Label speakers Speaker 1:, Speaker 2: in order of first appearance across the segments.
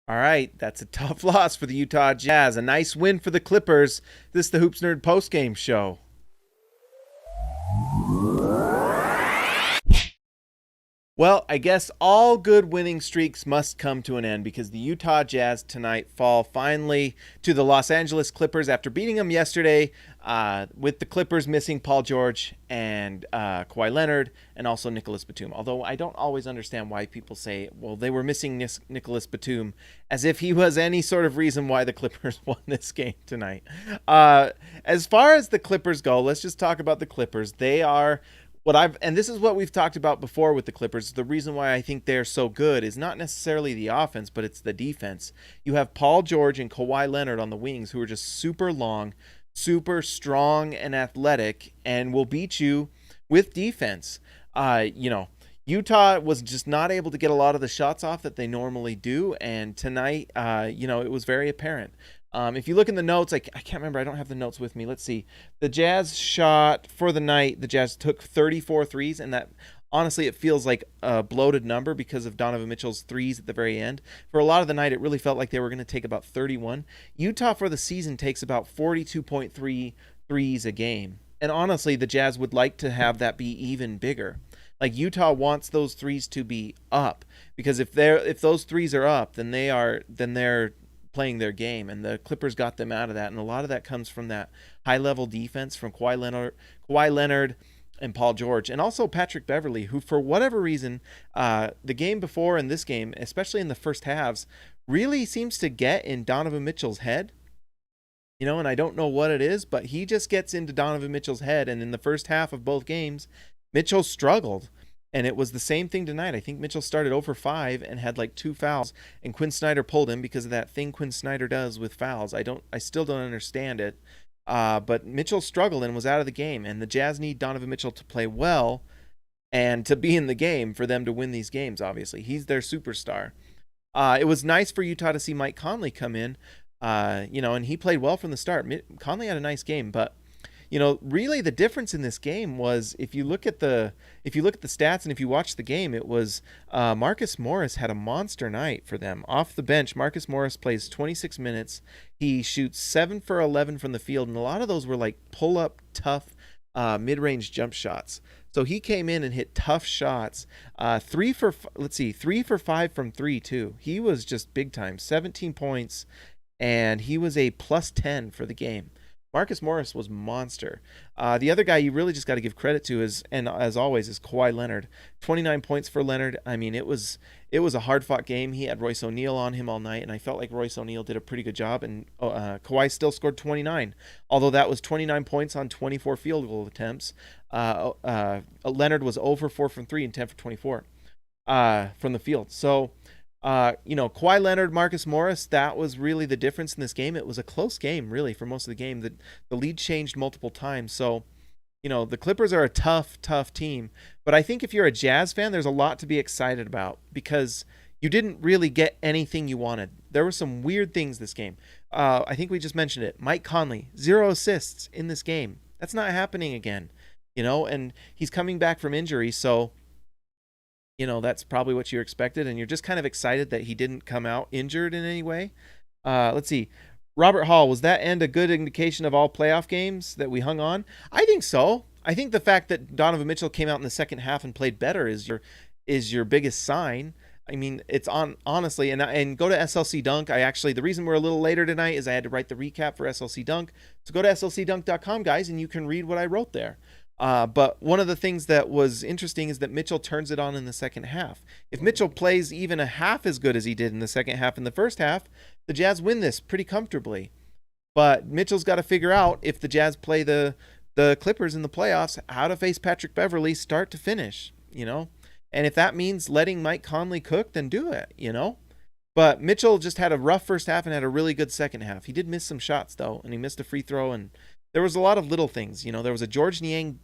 Speaker 1: All right, that's a tough loss for the Utah Jazz. A nice win for the Clippers. This is the Hoops Nerd postgame show. Well, I guess all good winning streaks must come to an end because the Utah Jazz tonight fall finally to the Los Angeles Clippers after beating them yesterday, with the Clippers missing Paul George and Kawhi Leonard and also Nicholas Batum. Although I don't always understand why people say, well, they were missing Nicholas Batum as if he was any sort of reason why the Clippers won this game tonight. As far as the Clippers go, let's just talk about the Clippers. They are and this is what we've talked about before with the Clippers. The reason why I think they're so good is not necessarily the offense, but it's the defense. You have Paul George and Kawhi Leonard on the wings who are just super long, super strong and athletic, and will beat you with defense. Utah was just not able to get a lot of the shots off that they normally do, and tonight, it was very apparent. If you look in the notes, I can't remember. I don't have the notes with me. Let's see. The Jazz shot for the night. The Jazz took 34 threes, and that honestly, it feels like a bloated number because of Donovan Mitchell's threes at the very end. For a lot of the night, it really felt like they were going to take about 31. Utah for the season takes about 42.3 threes a game. And honestly, the Jazz would like to have that be even bigger. Like Utah wants those threes to be up because if those threes are up, then they're playing their game, and the Clippers got them out of that, and a lot of that comes from that high-level defense from Kawhi Leonard and Paul George, and also Patrick Beverley, who for whatever reason, the game before and this game, especially in the first halves, really seems to get in Donovan Mitchell's head. And I don't know what it is, but he just gets into Donovan Mitchell's head, and in the first half of both games, Mitchell struggled. And it was the same thing tonight. I think Mitchell started over 5 and had like 2 fouls, and Quinn Snyder pulled him because of that thing Quinn Snyder does with fouls. I still don't understand it. But Mitchell struggled and was out of the game, and the Jazz need Donovan Mitchell to play well and to be in the game for them to win these games. Obviously, he's their superstar. It was nice for Utah to see Mike Conley come in, and he played well from the start. Conley had a nice game, but really the difference in this game was if you look at the stats and if you watch the game, it was Marcus Morris had a monster night for them. Off the bench, Marcus Morris plays 26 minutes. He shoots 7 for 11 from the field, and a lot of those were like pull-up, tough, mid-range jump shots. So he came in and hit tough shots. 3 for 5 from 3 too. He was just big time. 17 points, and he was a plus 10 for the game. Marcus Morris was monster. The other guy you really just got to give credit to is Kawhi Leonard. 29 points for Leonard. I mean, it was a hard-fought game. He had Royce O'Neal on him all night, and I felt like Royce O'Neal did a pretty good job, and Kawhi still scored 29, although that was 29 points on 24 field goal attempts. Leonard was 0 for 4 from 3 and 10 for 24 from the field. So, Kawhi Leonard, Marcus Morris, that was really the difference in this game. It was a close game, really, for most of the game. The lead changed multiple times. So, the Clippers are a tough, tough team. But I think if you're a Jazz fan, there's a lot to be excited about because you didn't really get anything you wanted. There were some weird things this game. I think we just mentioned it. Mike Conley, 0 assists in this game. That's not happening again, and he's coming back from injury, so that's probably what you expected, and you're just kind of excited that he didn't come out injured in any way. Let's see. Robert Hall, was that end a good indication of all playoff games that we hung on? I think so. I think the fact that Donovan Mitchell came out in the second half and played better is your biggest sign. I mean, it's honestly, and go to SLC Dunk. The reason we're a little later tonight is I had to write the recap for SLC Dunk. So go to slcdunk.com, guys, and you can read what I wrote there. But one of the things that was interesting is that Mitchell turns it on in the second half. If Mitchell plays even a half as good as he did in the second half in the first half, the Jazz win this pretty comfortably. But Mitchell's got to figure out, if the Jazz play the Clippers in the playoffs, how to face Patrick Beverley start to finish, And if that means letting Mike Conley cook, then do it, But Mitchell just had a rough first half and had a really good second half. He did miss some shots, though, and he missed a free throw, and there was a lot of little things. There was a George Niang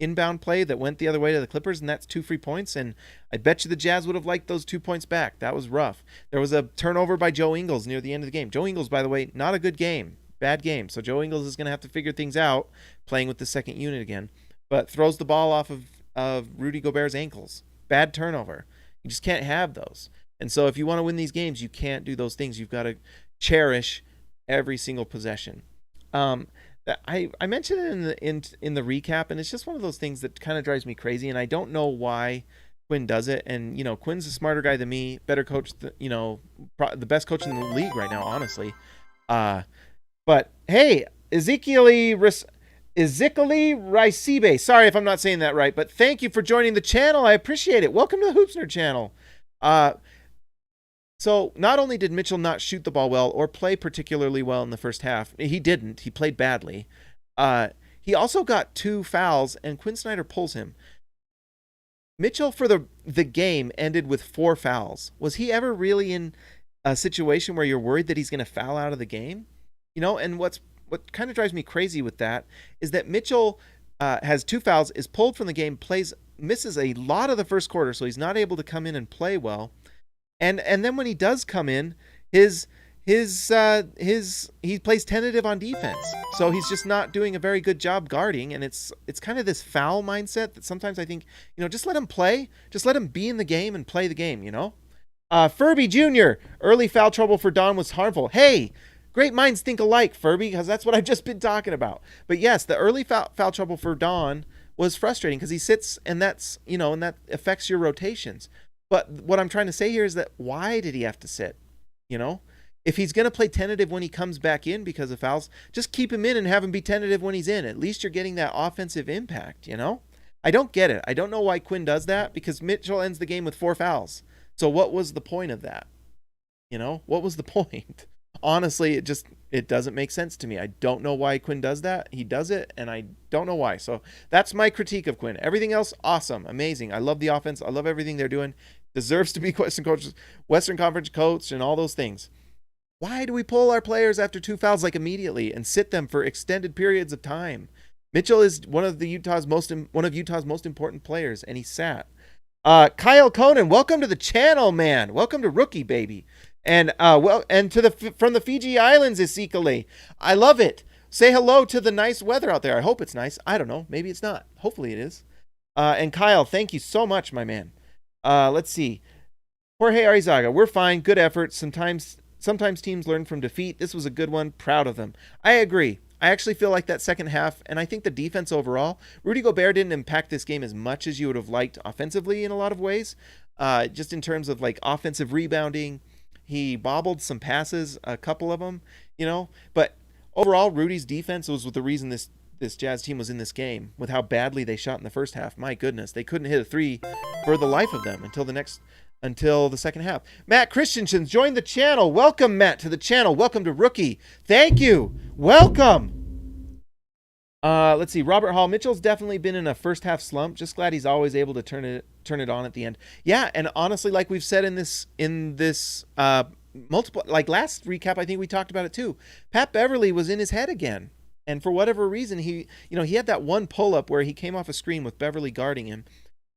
Speaker 1: inbound play that went the other way to the Clippers, and that's 2 free points, and I bet you the Jazz would have liked those 2 points back. That was rough. There was a turnover by Joe Ingles near the end of the game. Joe Ingles, by the way, not a good game. Bad game. So Joe Ingles is going to have to figure things out playing with the second unit again, but throws the ball off of Rudy Gobert's ankles. Bad turnover. You just can't have those. And so if you want to win these games, you can't do those things. You've got to cherish every single possession. I mentioned it in the recap, and it's just one of those things that kind of drives me crazy, and I don't know why Quinn does it. And Quinn's a smarter guy than me, better coach, the best coach in the league right now, honestly. But hey, Ezekiel Ricibe. Sorry if I'm not saying that right, but thank you for joining the channel. I appreciate it. Welcome to the Hoops Nerd channel. So not only did Mitchell not shoot the ball well or play particularly well in the first half, he didn't. He played badly. He also got 2 fouls, and Quinn Snyder pulls him. Mitchell for the game ended with 4 fouls. Was he ever really in a situation where you're worried that he's going to foul out of the game? And what kind of drives me crazy with that is that Mitchell has 2 fouls, is pulled from the game, misses a lot of the first quarter, so he's not able to come in and play well. And then when he does come in, he plays tentative on defense. So he's just not doing a very good job guarding, and it's kind of this foul mindset that sometimes I think, just let him play, just let him be in the game and play the game, Furby Jr., early foul trouble for Don was harmful. Hey, great minds think alike, Furby, because that's what I've just been talking about. But yes, the early foul trouble for Don was frustrating because he sits, and that's, and that affects your rotations. But what I'm trying to say here is that why did he have to sit? If he's going to play tentative when he comes back in because of fouls, just keep him in and have him be tentative when he's in. At least you're getting that offensive impact, I don't get it. I don't know why Quinn does that, because Mitchell ends the game with 4 fouls. So what was the point of that? What was the point? Honestly, it doesn't make sense to me. I don't know why Quinn does that. He does it, and I don't know why. So that's my critique of Quinn. Everything else, awesome, amazing. I love the offense. I love everything they're doing. Deserves to be Western Conference coach and all those things. Why do we pull our players after 2 fouls immediately and sit them for extended periods of time? Mitchell is one of Utah's most important players, and he sat. Kyle Conan, welcome to the channel, man. Welcome to Rookie, baby. And from the Fiji Islands, Ezekiel. I love it. Say hello to the nice weather out there. I hope it's nice. I don't know. Maybe it's not. Hopefully it is. And Kyle, thank you so much, my man. Let's see. Jorge Arizaga, we're fine. Good effort. Sometimes teams learn from defeat. This was a good one. Proud of them. I agree. I actually feel like that second half, and I think the defense overall, Rudy Gobert didn't impact this game as much as you would have liked offensively in a lot of ways. Just in terms of like offensive rebounding, he bobbled some passes, a couple of them, But overall, Rudy's defense was the reason this Jazz team was in this game, with how badly they shot in the first half. My goodness, they couldn't hit a 3 for the life of them until the second half. Matt Christensen joined the channel. Welcome, Matt, to the channel. Welcome to Rookie. Thank you. Welcome. Let's see. Robert Hall. Mitchell's definitely been in a first half slump. Just glad he's always able to turn it on at the end. Yeah, and honestly, like we've said in this multiple, like last recap, I think we talked about it too. Pat Beverly was in his head again. And for whatever reason, he had that one pull-up where he came off a screen with Beverly guarding him,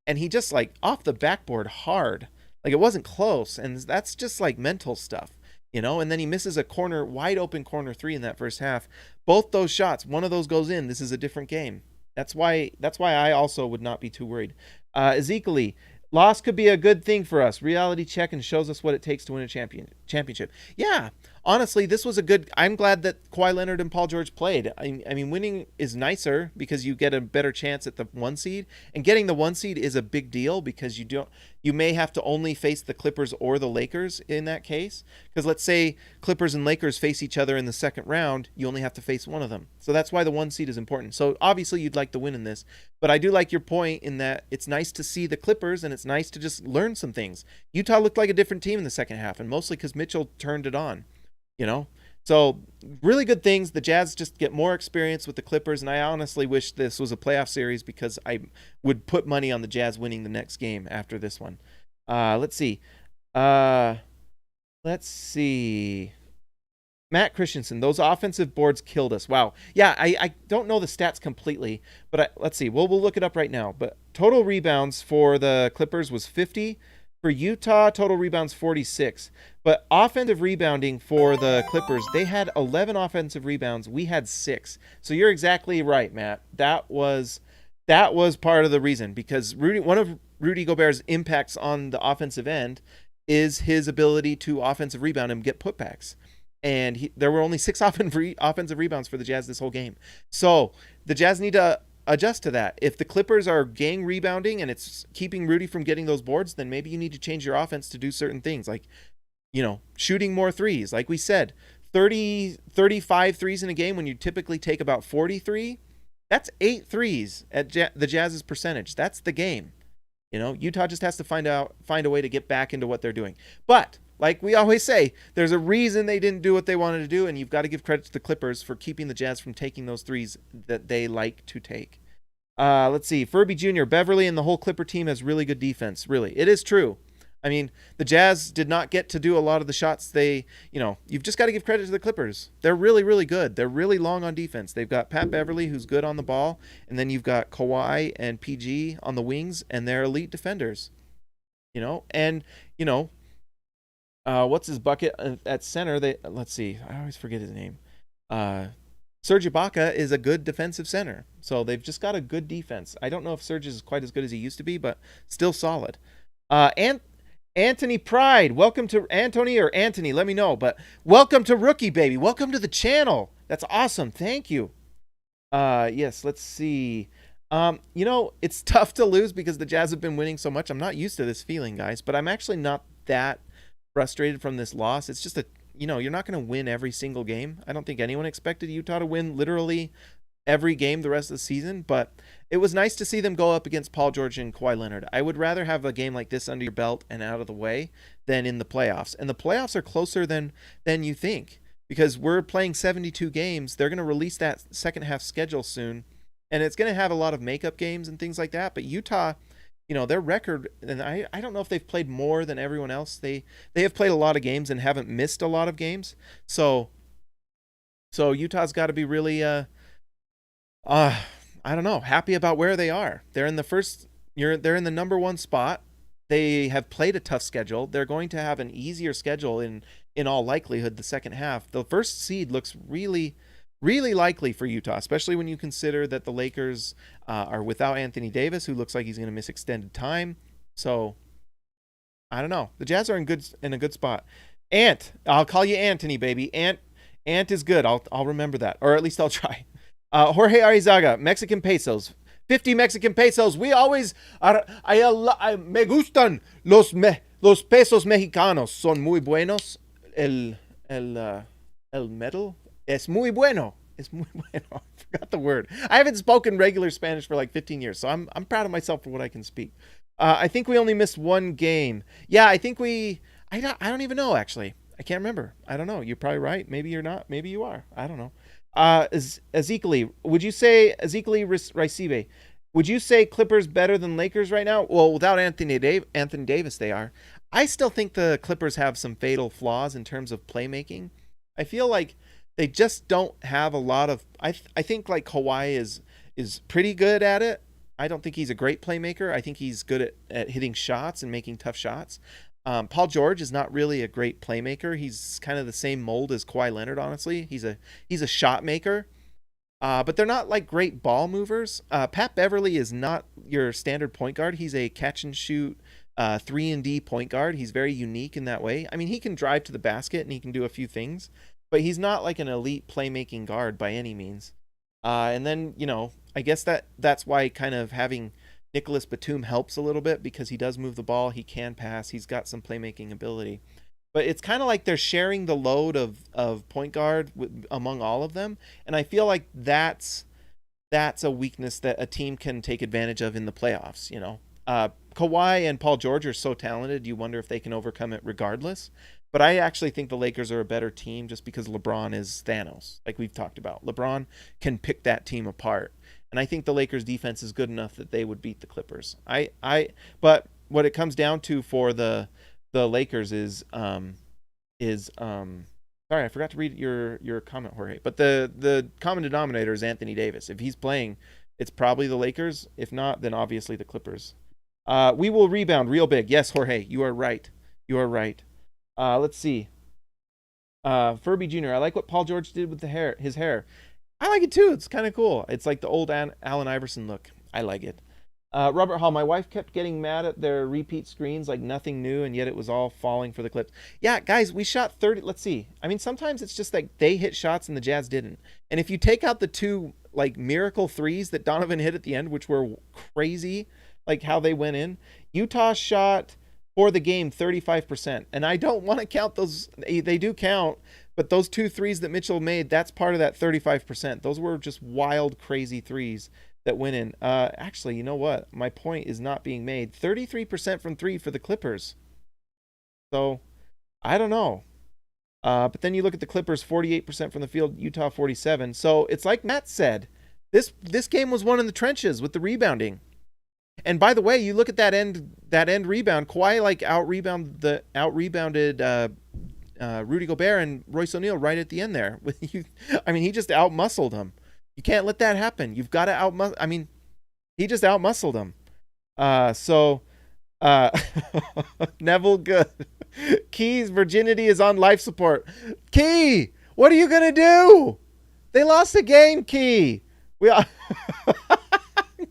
Speaker 1: and he just like off the backboard hard. Like it wasn't close, and that's just like mental stuff, and then he misses a wide open corner 3 in that first half. Both those shots, one of those goes in. This is a different game. That's why I also would not be too worried. Ezekiel, loss could be a good thing for us. Reality check and shows us what it takes to win a championship. Yeah. Honestly, this was I'm glad that Kawhi Leonard and Paul George played. I mean, winning is nicer because you get a better chance at the 1 seed, and getting the 1 seed is a big deal because you may have to only face the Clippers or the Lakers in that case. Because let's say Clippers and Lakers face each other in the second round, you only have to face one of them. So that's why the 1 seed is important. So obviously you'd like to win in this, but I do like your point in that it's nice to see the Clippers and it's nice to just learn some things. Utah looked like a different team in the second half, and mostly because Mitchell turned it on. So really good things. The Jazz just get more experience with the Clippers, and I honestly wish this was a playoff series because I would put money on the Jazz winning the next game after this one. Let's see. Matt Christensen, those offensive boards killed us. Wow. Yeah, I don't know the stats completely, but let's see. We'll look it up right now. But total rebounds for the Clippers was 50. For Utah, total rebounds 46. But offensive rebounding for the Clippers, they had 11 offensive rebounds. We had 6. So you're exactly right, Matt. That was part of the reason, because one of Rudy Gobert's impacts on the offensive end is his ability to offensive rebound and get putbacks. And there were only 6 offensive rebounds for the Jazz this whole game. So the Jazz need to adjust to that. If the Clippers are gang rebounding and it's keeping Rudy from getting those boards, then maybe you need to change your offense to do certain things, like, shooting more threes. Like we said, 35 threes in a game when you typically take about 43. That's 8 threes at the Jazz's percentage. That's the game. Utah just has to find a way to get back into what they're doing. But like we always say, there's a reason they didn't do what they wanted to do, and you've got to give credit to the Clippers for keeping the Jazz from taking those threes that they like to take. Let's see. Furby Jr., Beverly, and the whole Clipper team has really good defense. Really. It is true. I mean, the Jazz did not get to do a lot of the shots you've just got to give credit to the Clippers. They're really, really good. They're really long on defense. They've got Pat Beverly, who's good on the ball, and then you've got Kawhi and PG on the wings, and they're elite defenders. What's his bucket at center? Let's see. I always forget his name. Serge Ibaka is a good defensive center. So they've just got a good defense. I don't know if Serge is quite as good as he used to be, but still solid. And Anthony Pride, welcome to Anthony or Anthony, let me know. But welcome to Rookie Baby. Welcome to the channel. That's awesome. Thank you. Yes, let's see. It's tough to lose because the Jazz have been winning so much. I'm not used to this feeling, guys, but I'm actually not that frustrated from this loss. It's just you're not going to win every single game. I don't think anyone expected Utah to win literally every game the rest of the season, but it was nice to see them go up against Paul George and Kawhi Leonard. I would rather have a game like this under your belt and out of the way than in the playoffs. And the playoffs are closer than you think, because we're playing 72 games. They're going to release that second half schedule soon, and it's going to have a lot of makeup games and things like that. But Utah, their record, and I don't know if they've played more than everyone else. They have played a lot of games and haven't missed a lot of games. So Utah's got to be really I don't know, happy about where they are. They're in the number 1 spot. They have played a tough schedule. They're going to have an easier schedule in all likelihood the second half. The first seed looks really, really likely for Utah, especially when you consider that the Lakers are without Anthony Davis, who looks like he's going to miss extended time. So I don't know. The Jazz are in a good spot. Ant, I'll call you Anthony, baby. Ant is good. I'll remember that, or at least I'll try. Jorge Arizaga, Mexican pesos. 50 Mexican pesos. We always me gustan los pesos mexicanos. Son muy buenos. El metal es muy bueno. Es muy bueno. I forgot the word. I haven't spoken regular Spanish for like 15 years, so I'm proud of myself for what I can speak. I think we only missed 1 game. Yeah, I think I don't even know, actually. I can't remember. I don't know. You're probably right. Maybe you're not. Maybe you are. I don't know. Ezekiel, would you say Recibe? Would you say Clippers better than Lakers right now? Well, without Anthony Davis, they are. I still think the Clippers have some fatal flaws in terms of playmaking. I feel like they just don't have a lot of. I think like Kawhi is pretty good at it. I don't think he's a great playmaker. I think he's good at hitting shots and making tough shots. Paul George is not really a great playmaker. He's kind of the same mold as Kawhi Leonard, honestly. He's a shot maker, but they're not like great ball movers. Pat Beverly is not your standard point guard. He's a catch and shoot 3-and-D point guard. He's very unique in that way. I mean, he can drive to the basket and he can do a few things, but he's not like an elite playmaking guard by any means. And then, I guess that's why kind of having Nicholas Batum helps a little bit, because he does move the ball. He can pass. He's got some playmaking ability. But it's kind of like they're sharing the load of point guard among all of them. And I feel like that's a weakness that a team can take advantage of in the playoffs. Kawhi and Paul George are so talented, you wonder if they can overcome it regardless. But I actually think the Lakers are a better team just because LeBron is Thanos, like we've talked about. LeBron can pick that team apart. And I think the Lakers defense is good enough that they would beat the Clippers. But what it comes down to for the Lakers is sorry, I forgot to read your comment, Jorge. But the common denominator is Anthony Davis. If he's playing, it's probably the Lakers. If not, then obviously the Clippers. We will rebound real big. Yes, Jorge, you are right. You are right. Let's see. Furby Jr., I like what Paul George did with his hair. I like it too. It's kind of cool. It's like the old Allen Iverson look. I like it. Robert Hall, my wife kept getting mad at their repeat screens like nothing new, and yet it was all falling for the Clips. Yeah, guys, we shot 30. Let's see. I mean, sometimes it's just like they hit shots and the Jazz didn't. And if you take out the two like miracle threes that Donovan hit at the end, which were crazy, like how they went in, Utah shot for the game 35%. And I don't want to count those. They do count, but those two threes that Mitchell made, that's part of that 35%. Those were just wild, crazy threes that went in. Actually, you know what? My point is not being made. 33% from three for the Clippers. So, I don't know. But then you look at the Clippers, 48% from the field, Utah 47. So, it's like Matt said. This game was won in the trenches with the rebounding. And by the way, you look at that end rebound. Kawhi like out rebounded Rudy Gobert and Royce O'Neal right at the end there. I mean, he just outmuscled him. You can't let that happen. You've got to outmuscle. I mean, he just outmuscled him. Neville good. Key's virginity is on life support. Key, what are you gonna do? They lost the game, Key. I'm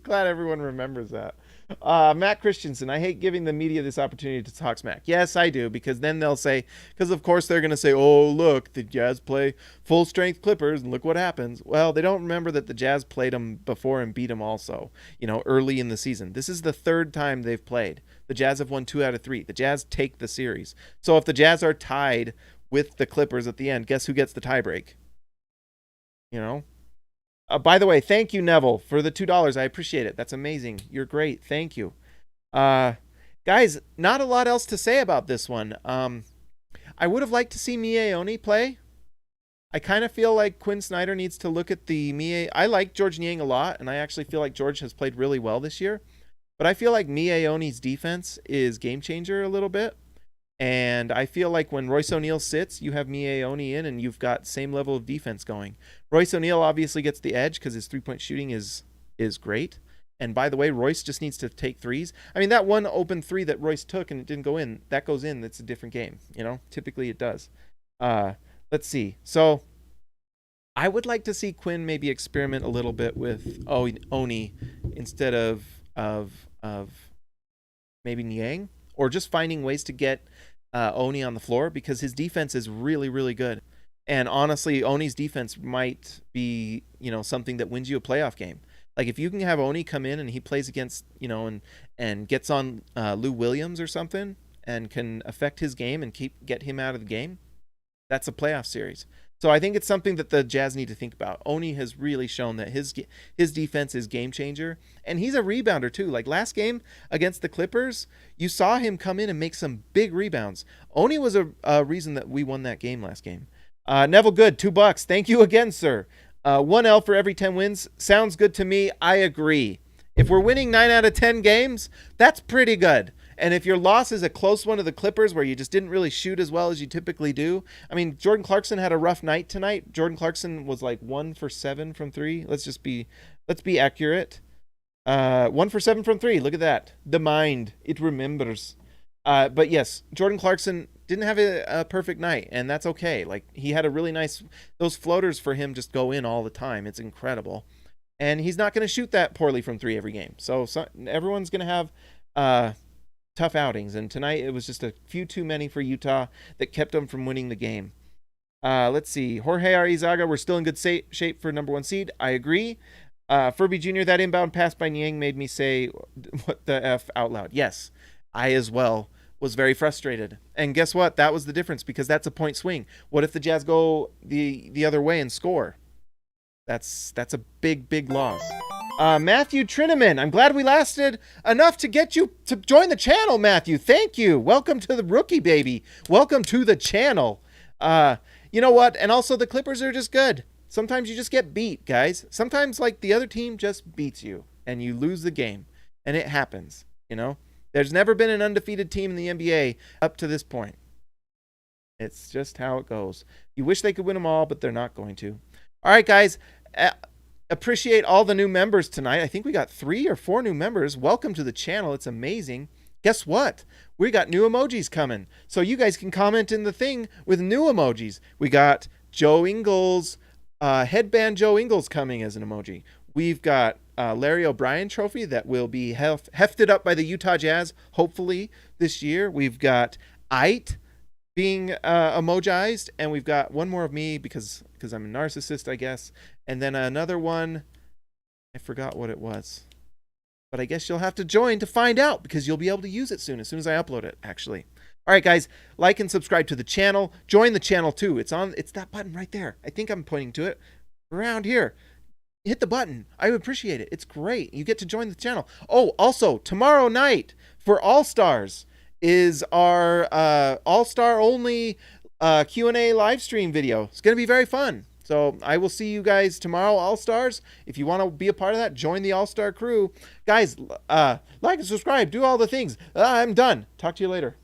Speaker 1: glad everyone remembers that. Matt Christensen, I hate giving the media this opportunity to talk smack. Yes, I do, because then they'll say, because of course they're going to say, oh, look, the Jazz play full strength Clippers and look what happens. Well, they don't remember that the Jazz played them before and beat them also, early in the season. This is the third time they've played. The Jazz have won 2 out of 3. The Jazz take the series. So if the Jazz are tied with the Clippers at the end, guess who gets the tiebreak? By the way, thank you, Neville, for the $2. I appreciate it. That's amazing. You're great. Thank you. Guys, not a lot else to say about this one. I would have liked to see Mie play. I kind of feel like Quinn Snyder needs to look at the Mie. I like George Niang a lot, and I actually feel like George has played really well this year. But I feel like Mieoni's defense is game changer a little bit. And I feel like when Royce O'Neal sits, you have Mieoni in, and you've got same level of defense going. Royce O'Neal obviously gets the edge because his three-point shooting is great. And by the way, Royce just needs to take threes. I mean, that one open three that Royce took and it didn't go in, that goes in. That's a different game. Typically it does. Let's see. So I would like to see Quinn maybe experiment a little bit with Oni instead of maybe Niang, or just finding ways to get Oni on the floor, because his defense is really, really good. And honestly, Oni's defense might be, something that wins you a playoff game. Like if you can have Oni come in and he plays against, and gets on Lou Williams or something and can affect his game and get him out of the game, that's a playoff series. So I think it's something that the Jazz need to think about. Oni has really shown that his defense is game changer, and he's a rebounder too. Like last game against the Clippers, you saw him come in and make some big rebounds. Oni was a reason that we won that game last game. Neville Good, $2. Thank you again, sir. 1 L for every 10 wins. Sounds good to me. I agree. If we're winning 9 out of 10 games, that's pretty good. And if your loss is a close one to the Clippers where you just didn't really shoot as well as you typically do. I mean, Jordan Clarkson had a rough night tonight. Jordan Clarkson was like 1 for 7 from 3. Let's be accurate. 1 for 7 from 3. Look at that. The mind, it remembers. But yes, Jordan Clarkson didn't have a perfect night, and that's okay. Like he had a really nice, those floaters for him just go in all the time. It's incredible. And he's not going to shoot that poorly from 3 every game. So everyone's going to have tough outings, and tonight it was just a few too many for Utah that kept them from winning the game. Let's see. Jorge Arizaga, we're still in good shape for number 1 seed. I agree. Furby Jr., that inbound pass by Niang made me say, what the F out loud. Yes, I as well was very frustrated. And guess what? That was the difference, because that's a point swing. What if the Jazz go the other way and score? That's a big, big loss. Matthew Trineman, I'm glad we lasted enough to get you to join the channel, Matthew. Thank you. Welcome to the rookie, baby. Welcome to the channel. You know what? And also the Clippers are just good. Sometimes you just get beat, guys. Sometimes like the other team just beats you and you lose the game, and it happens, There's never been an undefeated team in the NBA up to this point. It's just how it goes. You wish they could win them all, but they're not going to. All right, guys. Appreciate all the new members tonight. I think we got 3 or 4 new members. Welcome to the channel. It's amazing. Guess what? We got new emojis coming. So you guys can comment in the thing with new emojis. We got Joe Ingles, headband Joe Ingles coming as an emoji. We've got Larry O'Brien trophy that will be hefted up by the Utah Jazz, hopefully, this year. We've got Ait being emojized, and we've got one more of me because I'm a narcissist, I guess. And then another one, I forgot what it was. But I guess you'll have to join to find out because you'll be able to use it as soon as I upload it, actually. All right, guys, like and subscribe to the channel. Join the channel, too. It's that button right there. I think I'm pointing to it around here. Hit the button. I appreciate it. It's great. You get to join the channel. Oh, also, tomorrow night for All-Stars is our All-Star only Q&A live stream video. It's going to be very fun. So I will see you guys tomorrow, All-Stars. If you want to be a part of that, join the All-Star crew. Guys, like and subscribe. Do all the things. I'm done. Talk to you later.